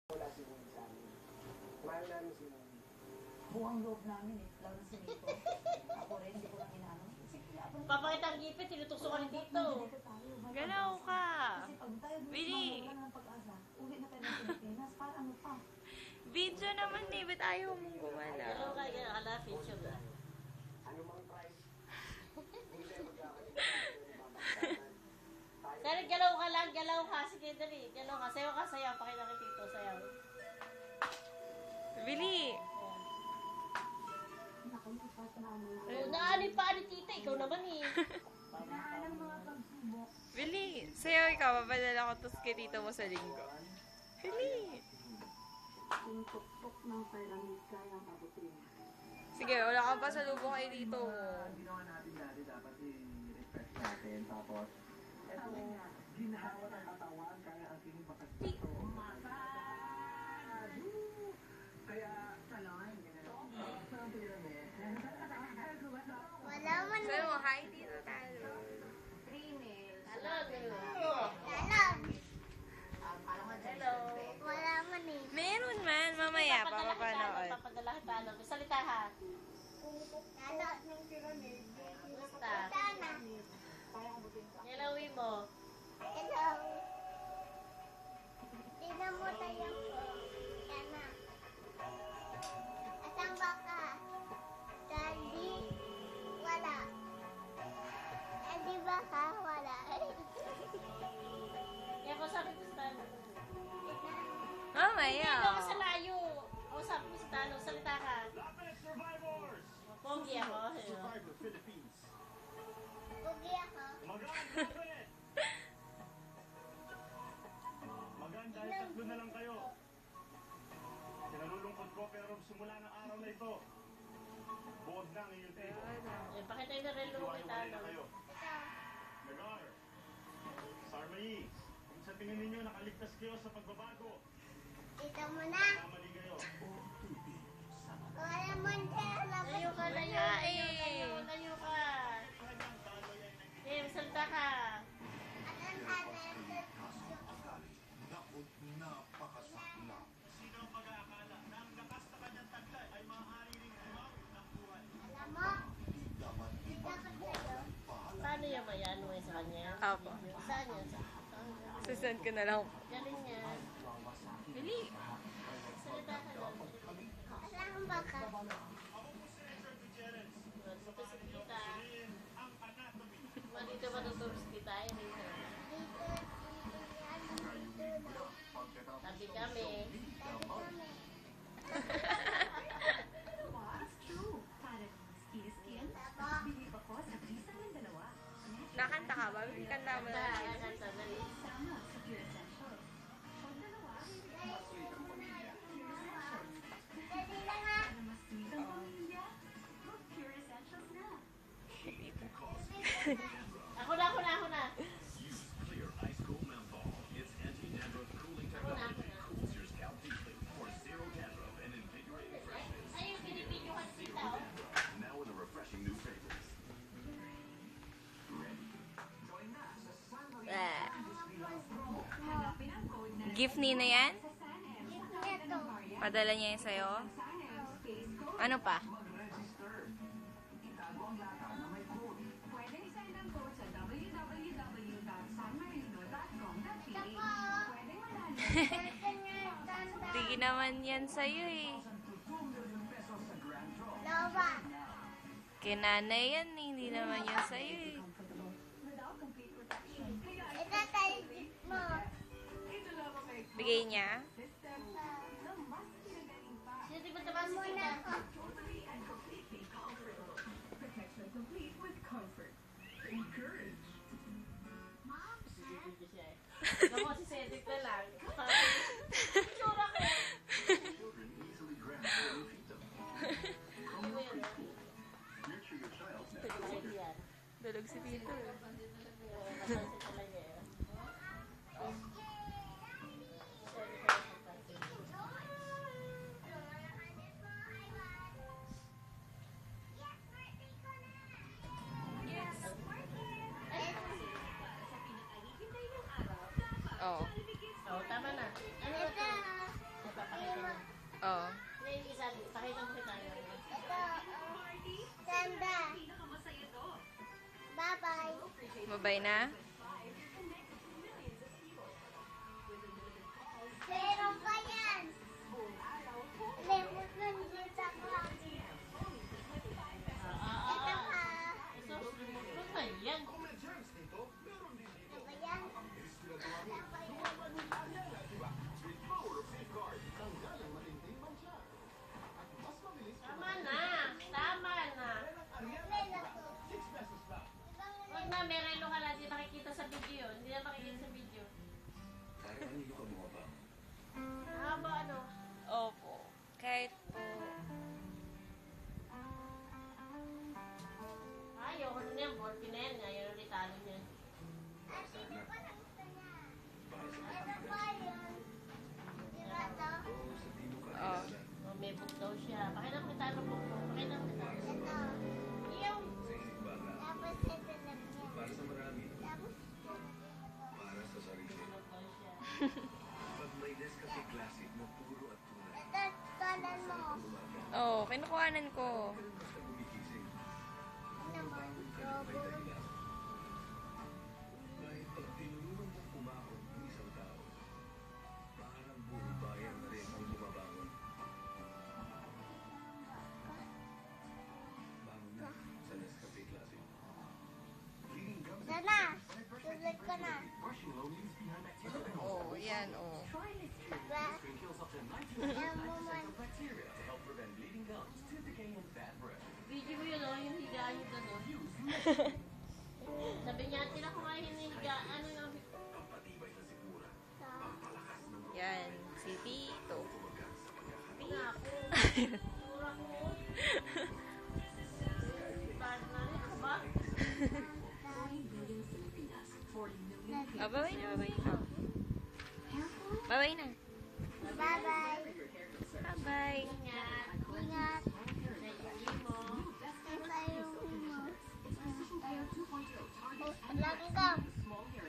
Wala si Movie sa amin. Mahal namin si Movie. Buwang loob namin eh. Lalo si Nico. Ako rin, hindi ko lang inaano. Papakita ang gipit, tinutukso ka ni Tito. Galaw ka. Kasi pag tayo Bili. wala ng pag-asa, uwi na tayo ng Pilipinas. Para ano pa? Video naman eh. Ba't ayaw mong Galaw gumalaw? ka, galaw ka na, picture na. Ano mang price? Hindi tayo magkakalit. Dali, galaw ka lang, galaw ka. Sige, dali, galaw ka. Sayaw ka, sayaw. Pakita kay Tito, sayaw. Bili. Naku, ipasa na ano. Naanip pa ni Tita, ikaw naman eh. Naalang mga pagsubok. Bili. Sayaw ikaw. Papadala ko to kay tito mo sa linggo. Bili. Yung tuktok ng pyramid kaya ang abutin. Sige, wala ka pa sa lubong kay tito mo. Ginawa natin dati, dapat i-refresh natin. Tapos, eto, ginawa ng katawan, kaya ang tingin bakas dito. Kaya, talon, saan pyramid? Wala man Sabi mo, hi tito talo. Hello, hello. Wala man eh. Meron man. Mamaya, Papadala kita, papapanood. papadala kita, ano. Salita ha. Lalo. Basta. Sana. Galawin mo. Hello. Tingnan mo tayo ko. Sana. Asan ba ka? Daddy? Wala. Daddy ba ka? Wala. Kaya ko sabi ko sa talo. Mamaya. Hindi ako sa layo. O sabi ko sa talo, salita ka. Pogi ako. Survivor Philippines. Pugi ako. Magaan dahil tatlo na lang kayo. Kinalulungkot ko pero simula ng araw na ito, buod na ang inyong tribo. Eh, pakita yung relo kay Iwahiwalay na talo. kayo. Nagar, Sarmais, kung sa tingin ninyo nakaligtas kayo sa pagbabago, Ito mo na. kamali kayo. Wala man tayo labas. Layo ka, layo, layo, layo, layo ka. Eh, salita ka. Anong hanap? Sino ang pag-aakala na ang lakas na kanyang taglay ay maaari ring umawit ng buhay? Alam mo? Dapat kayo. Paano yung mayano eh sa kanya? Apo. Saan yan? Susend ko na lang. Galing yan. Bili. Salita ka lang. Alam ba ka? Dito si Tita. Dito matutulog si Tita. Dito. Tabi kami. Nakanta ka ba? Kanta mo na. Kanta, dali. Dali lang ha. Ako na, ako na, ako na. Use clear ice cold menthol. Its anti-dandruff cooling Ako na, technology ako na. cools your scalp deeply for zero dandruff and invigorating freshness. Ay, yung binibidyohan Zero kita, oh. dandruff. Now in a refreshing new fragrance. Ah. Gift ni na yan? Ito. Padala niya yun sa'yo? Ano pa? Mag-register. Itago ang lata na may code. Pwede isend ang code sa www.sanmarino.com.ph. Pwede manalo. Ito nga tanda. Hindi naman yan sa'yo eh. 2 million pesos sa grand draw. Loba. Kinanay yan eh. Hindi naman yan sa'yo eh. Without complete protection. Kaya Ito tayo mo. ito lamang may Bigay niya? system na mas pinagaling pa. Sino di ba tabas si Muna Tita? ako. Totally and completely comfortable. Protection complete with comfort. Encourage. Video siya eh. Ako si Cedric na lang. Tsura ko. Children easily grab their new freedom. Ano mo yun? Nurture your child's Ay, yan. Dulog si Tito eh. Napansin talaga eh. Yes. Ay, Oo. oh, tama na. Ano Ito. Babay na? Pero pa yan. Lemon nun dito ko. Ito pa. Sos, ano ba yan? Ito ba yan? Ito ba yan? Tama na. Tama na. May lato. Huwag na, merelo ka lang. Hindi makikita sa video. Hindi na makikita sa video. Haba ano? Opo. Kahit po. Ayoko na yan. Ball pin na yan. Ayaw na italo niya. Ate, di ba nakita niya? Ito pa yun. Di ba to? Oh. Oh, may book daw siya. Pakita mo tayo ng book mo. Pakita mo tayo. Ito. Yung. Tapos ito lang yan. Para sa marami, Tapos para sa sarili. Tulog daw siya. Pag may Nescafe Classic na puro at tunay, ito, kanan mo. umaga, Oh, kinukuhanan ko. basta gumigising. Ano mo? May Robo. dahilan. Dahil pag tinulungan mong umahon ng isang tao, parang buong bayan na rin ang bumabangon. Bangon na sa Nescafe Classic. Leading gums and Sana. Tulog ka na. brushing low leaves behind bacteria. Oh, yan, oh. Diba? Kills up to 90% Yan mo man. of bacteria to help prevent bleeding gums, tooth decay, and bad breath. Video mo yun, oh. Yung higaan niyo doon, oh. Sabi niya, tira ko nga yung higaan. Ano yung Pampatibay sa sigura. Pampalakas ng Yan, si Tito. tumagat sa pagkakataon. nga ako? Tura ko. Bad na rin ako ba? 40 million Filipinas, 40 million Oh, babay na, babay na. Babay na. Bye-bye. Bye-bye.